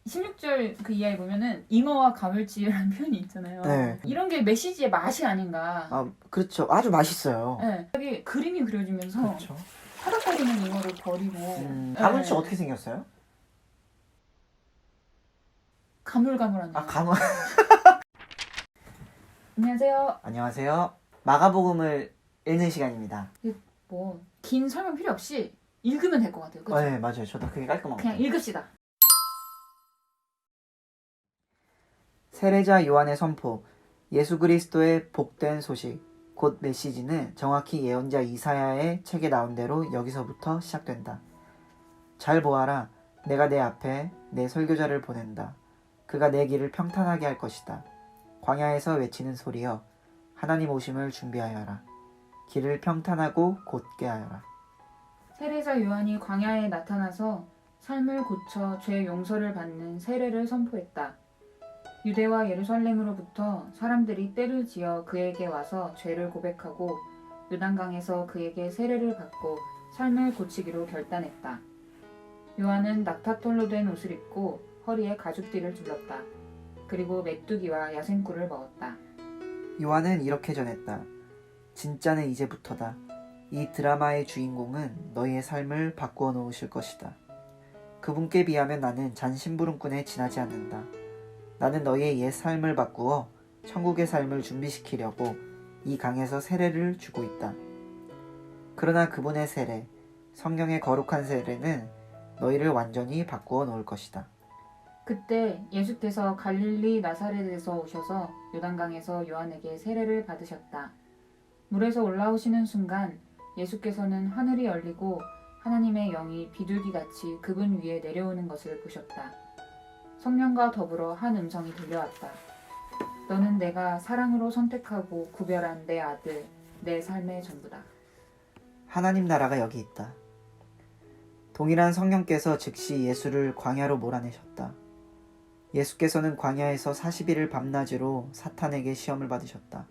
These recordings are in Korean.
16절 그 이하에 보면은 잉어와 가물치라는 표현이 있잖아요. 네. 이런 게 메시지의 맛이 아닌가. 아, 그렇죠. 아주 맛있어요. 네. 여기 그림이 그려지면서 그렇죠. 파닥거리는 잉어를 버리고 가물치 네. 어떻게 생겼어요? 가물가물하네요. 아, 가물. 안녕하세요. 안녕하세요. 마가복음을 읽는 시간입니다. 뭐 긴 설명 필요 없이 읽으면 될 것 같아요. 그렇죠? 네, 맞아요. 저도 그게 깔끔한 것 그냥 같아요. 읽읍시다. 세례자 요한의 선포, 예수 그리스도의 복된 소식, 곧 메시지는 정확히 예언자 이사야의 책에 나온 대로 여기서부터 시작된다. 잘 보아라. 내가 내 앞에 내 설교자를 보낸다. 그가 내 길을 평탄하게 할 것이다. 광야에서 외치는 소리여, 하나님 오심을 준비하여라. 길을 평탄하고 곧게 하여라. 세례자 요한이 광야에 나타나서 삶을 고쳐 죄 용서를 받는 세례를 선포했다. 유대와 예루살렘으로부터 사람들이 떼를 지어 그에게 와서 죄를 고백하고 요단강에서 그에게 세례를 받고 삶을 고치기로 결단했다. 요한은 낙타털로 된 옷을 입고 허리에 가죽띠를 둘렀다. 그리고 메뚜기와 야생꿀을 먹었다. 요한은 이렇게 전했다. 진짜는 이제부터다. 이 드라마의 주인공은 너희의 삶을 바꾸어 놓으실 것이다. 그분께 비하면 나는 잔심부름꾼에 지나지 않는다. 나는 너희의 옛 삶을 바꾸어 천국의 삶을 준비시키려고 이 강에서 세례를 주고 있다. 그러나 그분의 세례, 성경의 거룩한 세례는 너희를 완전히 바꾸어 놓을 것이다. 그때 예수께서 갈릴리 나사렛에서 오셔서 요단강에서 요한에게 세례를 받으셨다. 물에서 올라오시는 순간 예수께서는 하늘이 열리고 하나님의 영이 비둘기같이 그분 위에 내려오는 것을 보셨다. 성령과 더불어 한 음성이 들려왔다. 너는 내가 사랑으로 선택하고 구별한 내 아들, 내 삶의 전부다. 하나님 나라가 여기 있다. 동일한 성령께서 즉시 예수를 광야로 몰아내셨다. 예수께서는 광야에서 40일을 밤낮으로 사탄에게 시험을 받으셨다.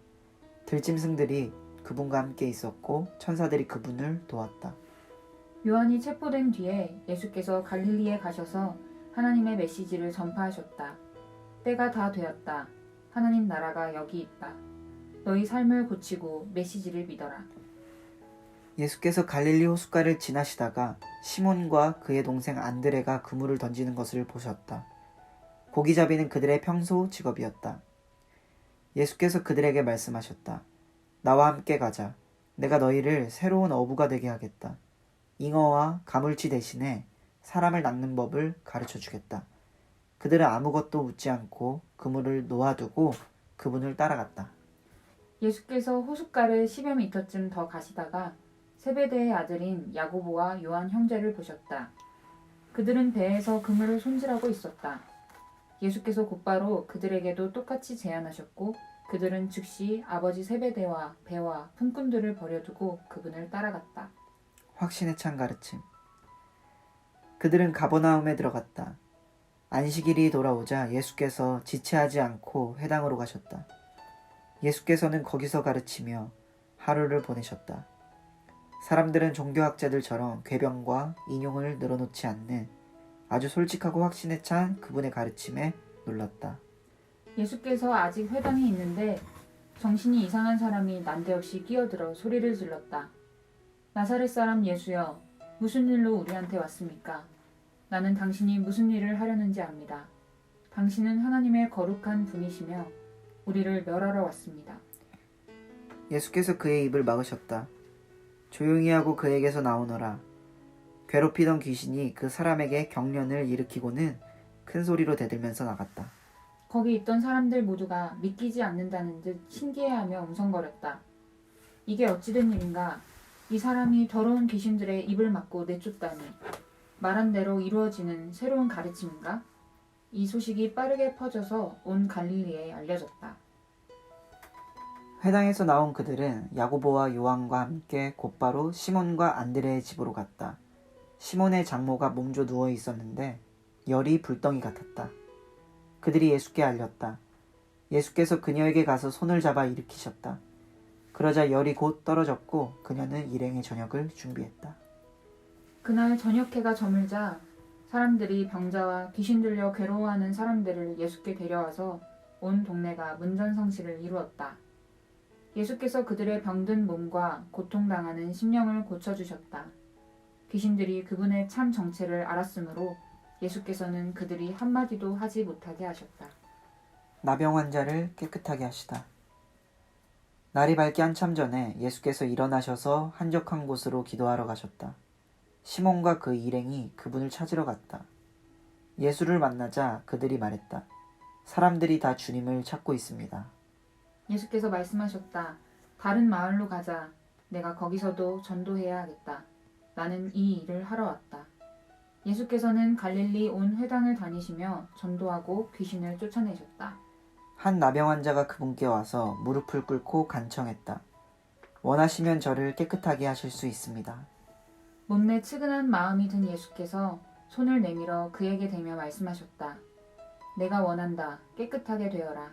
들짐승들이 그분과 함께 있었고 천사들이 그분을 도왔다. 요한이 체포된 뒤에 예수께서 갈릴리에 가셔서 하나님의 메시지를 전파하셨다. 때가 다 되었다. 하나님 나라가 여기 있다. 너희 삶을 고치고 메시지를 믿어라. 예수께서 갈릴리 호숫가를 지나시다가 시몬과 그의 동생 안드레가 그물을 던지는 것을 보셨다. 고기잡이는 그들의 평소 직업이었다. 예수께서 그들에게 말씀하셨다. 나와 함께 가자. 내가 너희를 새로운 어부가 되게 하겠다. 잉어와 가물치 대신에 사람을 낚는 법을 가르쳐 주겠다. 그들은 아무것도 묻지 않고 그물을 놓아두고 그분을 따라갔다. 예수께서 호숫가를 10여 미터쯤 더 가시다가 세베대의 아들인 야고보와 요한 형제를 보셨다. 그들은 배에서 그물을 손질하고 있었다. 예수께서 곧바로 그들에게도 똑같이 제안하셨고 그들은 즉시 아버지 세베대와 배와 품꾼들을 버려두고 그분을 따라갔다. 확신에 찬 가르침. 그들은 가버나움에 들어갔다. 안식일이 돌아오자 예수께서 지체하지 않고 회당으로 가셨다. 예수께서는 거기서 가르치며 하루를 보내셨다. 사람들은 종교학자들처럼 궤변과 인용을 늘어놓지 않는 아주 솔직하고 확신에 찬 그분의 가르침에 놀랐다. 예수께서 아직 회당에 있는데 정신이 이상한 사람이 난데없이 끼어들어 소리를 질렀다. 나사렛 사람 예수여, 무슨 일로 우리한테 왔습니까? 나는 당신이 무슨 일을 하려는지 압니다. 당신은 하나님의 거룩한 분이시며 우리를 멸하러 왔습니다. 예수께서 그의 입을 막으셨다. 조용히 하고 그에게서 나오너라. 괴롭히던 귀신이 그 사람에게 경련을 일으키고는 큰 소리로 대들면서 나갔다. 거기 있던 사람들 모두가 믿기지 않는다는 듯 신기해하며 웅성거렸다. 이게 어찌된 일인가? 이 사람이 더러운 귀신들의 입을 막고 내쫓다니. 말한 대로 이루어지는 새로운 가르침인가? 이 소식이 빠르게 퍼져서 온 갈릴리에 알려졌다. 회당에서 나온 그들은 야고보와 요한과 함께 곧바로 시몬과 안드레의 집으로 갔다. 시몬의 장모가 몸져 누워 있었는데 열이 불덩이 같았다. 그들이 예수께 알렸다. 예수께서 그녀에게 가서 손을 잡아 일으키셨다. 그러자 열이 곧 떨어졌고 그녀는 일행의 저녁을 준비했다. 그날 저녁해가 저물자 사람들이 병자와 귀신 들려 괴로워하는 사람들을 예수께 데려와서 온 동네가 문전성시를 이루었다. 예수께서 그들의 병든 몸과 고통당하는 심령을 고쳐주셨다. 귀신들이 그분의 참 정체를 알았으므로 예수께서는 그들이 한마디도 하지 못하게 하셨다. 나병 환자를 깨끗하게 하시다. 날이 밝기 한참 전에 예수께서 일어나셔서 한적한 곳으로 기도하러 가셨다. 시몬과 그 일행이 그분을 찾으러 갔다. 예수를 만나자 그들이 말했다. 사람들이 다 주님을 찾고 있습니다. 예수께서 말씀하셨다. 다른 마을로 가자. 내가 거기서도 전도해야 하겠다. 나는 이 일을 하러 왔다. 예수께서는 갈릴리 온 회당을 다니시며 전도하고 귀신을 쫓아내셨다. 한 나병 환자가 그분께 와서 무릎을 꿇고 간청했다. 원하시면 저를 깨끗하게 하실 수 있습니다. 몸내 측은한 마음이 든 예수께서 손을 내밀어 그에게 대며 말씀하셨다. 내가 원한다. 깨끗하게 되어라.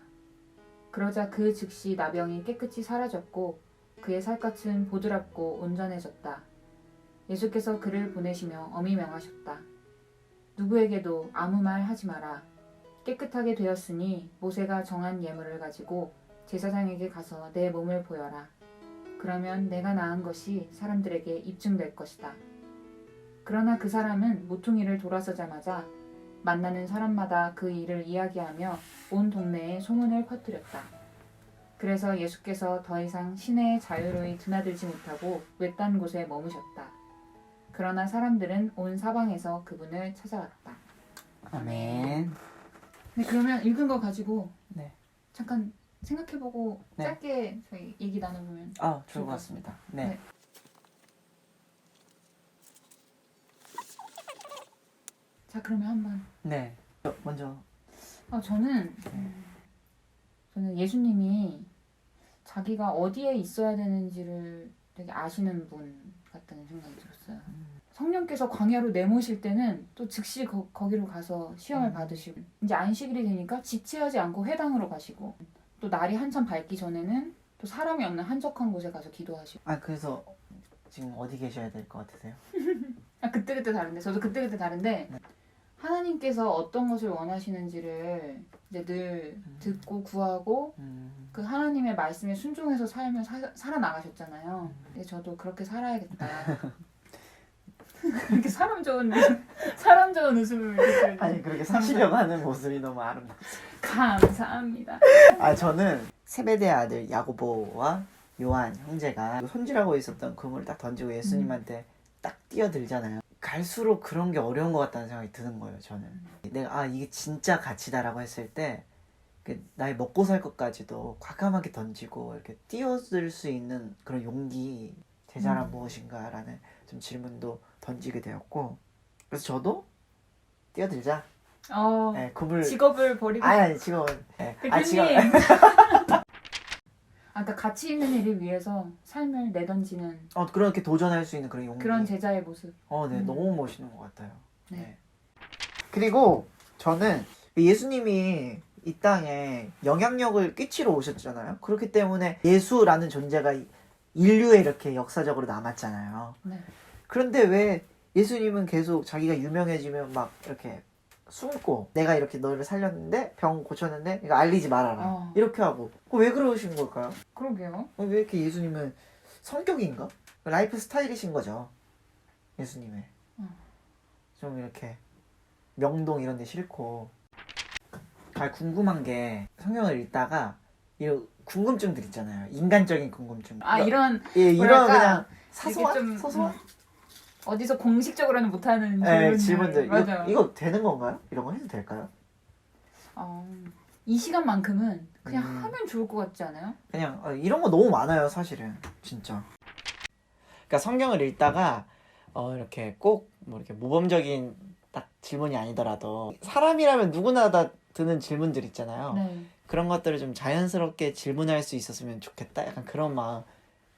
그러자 그 즉시 나병이 깨끗이 사라졌고 그의 살갗은 보드랍고 온전해졌다. 예수께서 그를 보내시며 엄히 명하셨다. 누구에게도 아무 말 하지 마라. 깨끗하게 되었으니 모세가 정한 예물을 가지고 제사장에게 가서 내 몸을 보여라. 그러면 내가 나은 것이 사람들에게 입증될 것이다. 그러나 그 사람은 모퉁이를 돌아서자마자 만나는 사람마다 그 일을 이야기하며 온 동네에 소문을 퍼뜨렸다. 그래서 예수께서 더 이상 시내에 자유로이 드나들지 못하고 외딴 곳에 머무셨다. 그러나 사람들은 온 사방에서 그분을 찾아왔다. 아멘. 네, 그러면 읽은 거 가지고 네. 잠깐 생각해보고 네. 짧게 저희 얘기 나눠보면 좋을 것 같습니다. 네. 네. 자, 그러면 한번 네. 먼저. 저는 예수님이 자기가 어디에 있어야 되는지를 되게 아시는 분 같다는 생각이 들었어요. 성령께서 광야로 내모실 때는 또 즉시 거기로 가서 시험을 받으시고 이제 안식일이 되니까 지체하지 않고 회당으로 가시고 또 날이 한참 밝기 전에는 또 사람이 없는 한적한 곳에 가서 기도하시고. 그래서 지금 어디 계셔야 될 것 같으세요? 그때그때 다른데 저도 그때그때 다른데 네. 하나님께서 어떤 것을 원하시는지를 이제 늘 듣고 구하고 그 하나님의 말씀에 순종해서 살면 살아나가셨잖아요. 근데 저도 그렇게 살아야겠다. 이렇게 사람 좋은 웃음을 이렇게 아니 그렇게 사시려고 하는 모습이 너무 아름다워. 감사합니다. 저는 세베대 아들 야고보와 요한 형제가 손질하고 있었던 그물을 딱 던지고 예수님한테 딱 뛰어들잖아요. 갈수록 그런 게 어려운 것 같다는 생각이 드는 거예요. 저는 내가 이게 진짜 가치다라고 했을 때 나의 먹고 살 것까지도 과감하게 던지고 이렇게 뛰어들 수 있는 그런 용기, 제자란 무엇인가라는 좀 질문도 던지게 되었고, 그래서 저도 뛰어들자. 네, 그물 직업을 버리고. 아니 직업은. 네. 직업. 그러니까 가치 있는 일을 위해서 삶을 내던지는. 그렇게 도전할 수 있는 그런 용기. 그런 제자의 모습. 네, 너무 멋있는 것 같아요. 네. 네. 그리고 저는 예수님이 이 땅에 영향력을 끼치러 오셨잖아요. 그렇기 때문에 예수라는 존재가 인류에 이렇게 역사적으로 남았잖아요. 네. 그런데 왜 예수님은 계속 자기가 유명해지면 막 이렇게 숨고 내가 이렇게 너를 살렸는데 병 고쳤는데 이거 알리지 말아라 이렇게 하고 왜 그러신 걸까요? 그러게요. 왜 이렇게 예수님은 성격인가? 라이프 스타일이신 거죠. 예수님의 좀 이렇게 명동 이런 데 싫고. 궁금한 게 성경을 읽다가 이런 궁금증들 있잖아요. 인간적인 궁금증. 이런 이런 그냥 사소한 좀, 사소한 어디서 공식적으로는 못하는 질문들. 맞아요. 이거 되는 건가요? 이런 거 해도 될까요? 이 시간만큼은 그냥 하면 좋을 것 같지 않아요? 그냥 이런 거 너무 많아요, 사실은. 진짜. 그러니까 성경을 읽다가 이렇게 꼭 뭐 이렇게 모범적인 딱 질문이 아니더라도 사람이라면 누구나 다 드는 질문들 있잖아요. 네. 그런 것들을 좀 자연스럽게 질문할 수 있었으면 좋겠다. 약간 그런 마음이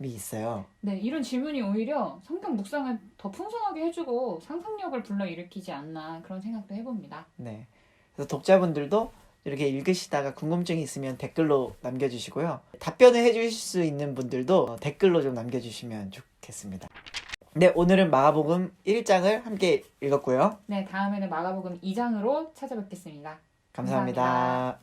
있어요. 네, 이런 질문이 오히려 성경 묵상을 더 풍성하게 해주고 상상력을 불러일으키지 않나 그런 생각도 해봅니다. 네. 그래서 독자분들도 이렇게 읽으시다가 궁금증이 있으면 댓글로 남겨주시고요. 답변을 해주실 수 있는 분들도 댓글로 좀 남겨주시면 좋겠습니다. 네, 오늘은 마가복음 1장을 함께 읽었고요. 네, 다음에는 마가복음 2장으로 찾아뵙겠습니다. 감사합니다.